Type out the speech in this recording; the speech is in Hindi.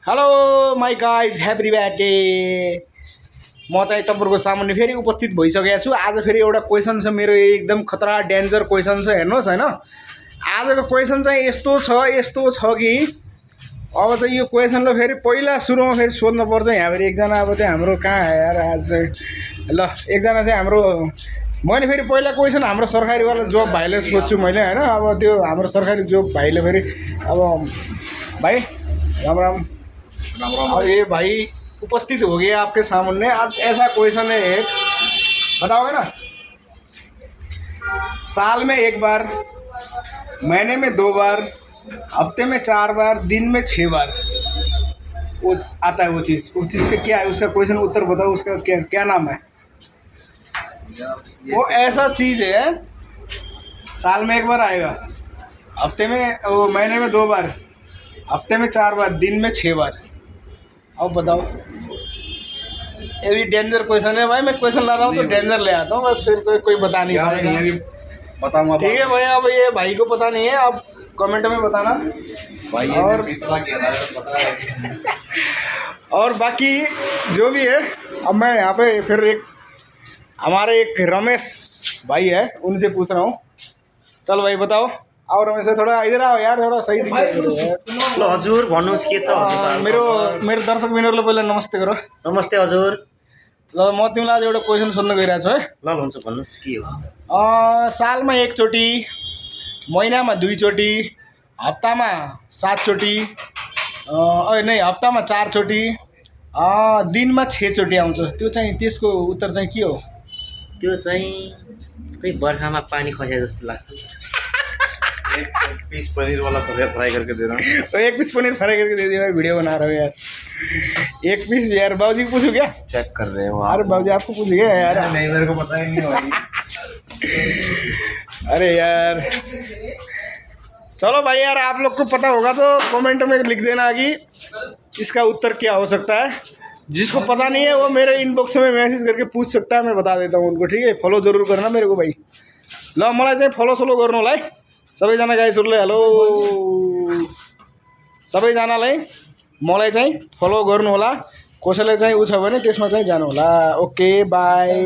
Hello my guys happy birthday. म चाहिँ तपाईँहरूको सामुन्ने फेरि उपस्थित भइसकेको छु। आज फेरि एउटा क्वेसन छ मेरो, एकदम खतरा डेन्जर क्वेसन छ। हेर्नुहोस् हैन, आजको क्वेसन चाहिँ यस्तो छ कि अब चाहिँ यो क्वेसनलाई फेरि पहिला सुरुमा फेरि सोध्नु पर्छ। यहाँ फेरि एकजना अब चाहिँ हाम्रो कहाँ यार आज चाहिँ ल एकजना चाहिँ हाम्रो मैले फेरि पहिला क्वेसन हाम्रो सरकारीवाला जब भाइले सोध्छु मैले हैन। अब त्यो हाम्रो सरकारी जब भाइले फेरि अब भाई राम राम अब ये भाई उपस्थित हो गया आपके सामने। अब ऐसा क्वेश्चन है एक, बताओगे ना? साल में एक बार, महीने में 2 बार, हफ्ते में 4 बार, दिन में 6 बार वो आता है। वो चीज़ का क्या है? उसका क्वेश्चन उत्तर बताओ। उसका क्या नाम है? वो ऐसा चीज़ है, साल में 1 बार आएगा, हफ्ते में वो महीने में 2 बार, हफ्ते में 4 बार, दिन में 6 बार। अब बताओ। ये भी डेंजर क्वेश्चन है भाई। मैं क्वेश्चन ला रहा हूँ तो डेंजर ले आता हूँ, बस फिर कोई बता नहीं पाएगा। बताऊंगा ठीक है भाई। अब ये भाई को पता नहीं है, आप कमेंट में बताना भाई। और बाकी जो भी है, अब मैं यहाँ पे फिर एक हमारे एक रमेश भाई है, उनसे पूछ रहा हूँ। चलो भाई बताओ। और रमेश थोड़ा इधर आओ यार, थोड़ा सही ल हजुर भन्नुहोस् के छ हजुर। मेरो दर्शक बिनहरूलाई पहिला नमस्ते करो। नमस्ते हजुर। ल म तिमीलाई आज एउटा क्वेसन सोध्न गइरहेको छु है। ल हुन्छ भन्नुहोस् के हो। सालमा 1 चोटि, महिनामा 2 चोटि, हप्तामा 7 चोटि, हप्तामा 4 चोटि, दिनमा 6 चोटि आउँछ। त्यो चाहिँ त्यसको उत्तर चाहिँ के हो? त्यो चाहिँ खै बर्खामा पानी खसे जस्तो लाग्छ। एक पीस पनीर वाला फ्राई करके दे रहा हूँ। 1 पीस पनीर फ्राई करके दे दिया भाई, वीडियो बना रहा हूँ यार। 1 पीस यार। बाबूजी को पूछूं क्या? चेक कर रहे हो? अरे बाबूजी आपको पूछ गया यार। नहीं, मेरे को पता ही नहीं भाई। अरे यार चलो भाई यार, आप लोग को पता होगा तो कमेंट में लिख देना कि इसका उत्तर क्या हो सकता है। जिसको पता नहीं है वो मेरे इनबॉक्स में मैसेज करके पूछ सकता है, मैं बता देता हूँ उनको। ठीक है, फॉलो जरूर करना मेरे को भाई। ल मलाई चाहिँ फॉलो सोलो गर्नु होला है सबैजना गाइजहरुले। हेलो सबैजनालाई मलाई चाहिँ फलो गर्नु होला। कसैलाई चाहिँ उ छ भने त्यसमा चाहिँ जानु होला। Okay by.